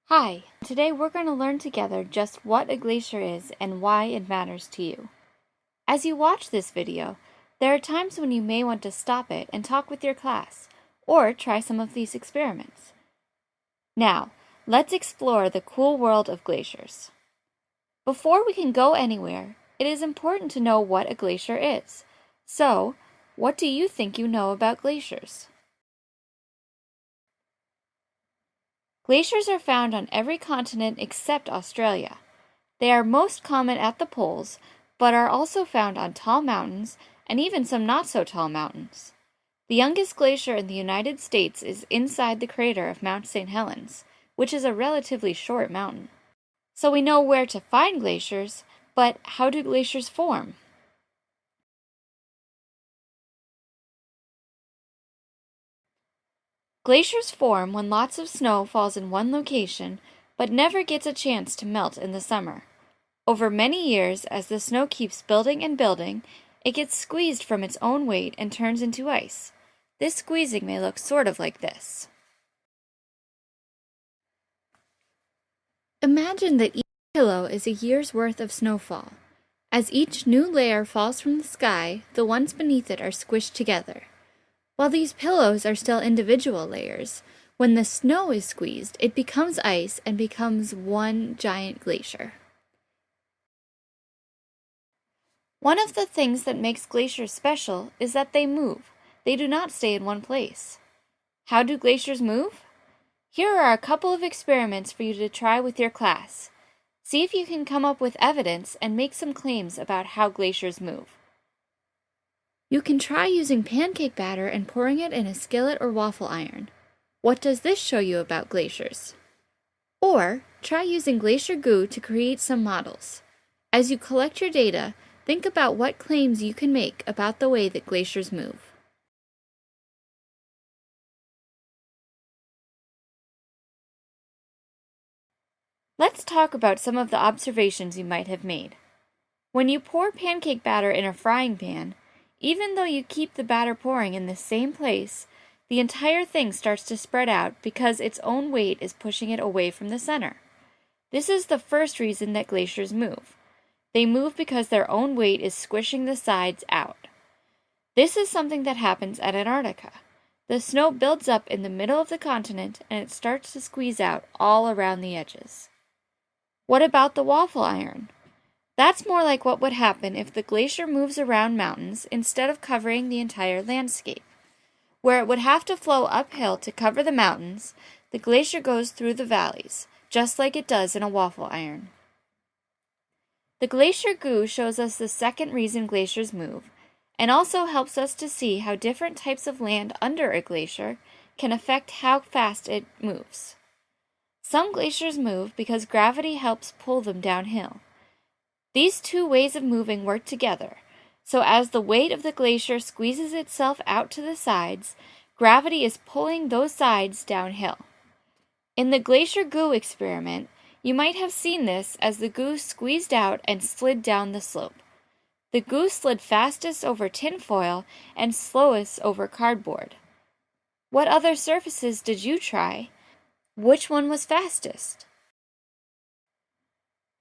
Hi, today we're going to learn together just what a glacier is and why it matters to you. As you watch this video, there are times when you may want to stop it and talk with your class, or try some of these experiments. Now, let's explore the cool world of glaciers. Before we can go anywhere, it is important to know what a glacier is. So, what do you think you know about glaciers? Glaciers are found on every continent except Australia. They are most common at the poles, but are also found on tall mountains and even some not-so-tall mountains. The youngest glacier in the United States is inside the crater of Mount St. Helens, which is a relatively short mountain. So we know where to find glaciers, but how do glaciers form? Glaciers form when lots of snow falls in one location, but never gets a chance to melt in the summer. Over many years, as the snow keeps building and building, it gets squeezed from its own weight and turns into ice. This squeezing may look sort of like this. Imagine that each pillow is a year's worth of snowfall. As each new layer falls from the sky, the ones beneath it are squished together. While these pillows are still individual layers, when the snow is squeezed, it becomes ice and becomes one giant glacier. One of the things that makes glaciers special is that they move. They do not stay in one place. How do glaciers move? Here are a couple of experiments for you to try with your class. See if you can come up with evidence and make some claims about how glaciers move. You can try using pancake batter and pouring it in a skillet or waffle iron. What does this show you about glaciers? Or try using glacier goo to create some models. As you collect your data, think about what claims you can make about the way that glaciers move. Let's talk about some of the observations you might have made. When you pour pancake batter in a frying pan, even though you keep the batter pouring in the same place, the entire thing starts to spread out because its own weight is pushing it away from the center. This is the first reason that glaciers move. They move because their own weight is squishing the sides out. This is something that happens at Antarctica. The snow builds up in the middle of the continent and it starts to squeeze out all around the edges. What about the waffle iron? That's more like what would happen if the glacier moves around mountains instead of covering the entire landscape. Where it would have to flow uphill to cover the mountains, the glacier goes through the valleys, just like it does in a waffle iron. The glacier goo shows us the second reason glaciers move, and also helps us to see how different types of land under a glacier can affect how fast it moves. Some glaciers move because gravity helps pull them downhill. These two ways of moving work together, so as the weight of the glacier squeezes itself out to the sides, gravity is pulling those sides downhill. In the glacier goo experiment, you might have seen this as the goo squeezed out and slid down the slope. The goo slid fastest over tin foil and slowest over cardboard. What other surfaces did you try? Which one was fastest?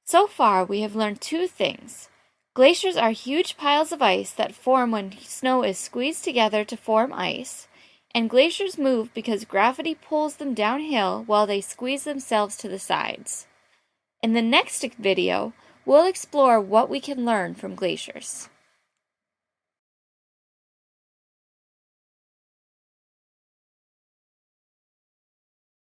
So far, we have learned two things. Glaciers are huge piles of ice that form when snow is squeezed together to form ice, and glaciers move because gravity pulls them downhill while they squeeze themselves to the sides. In the next video, we'll explore what we can learn from glaciers.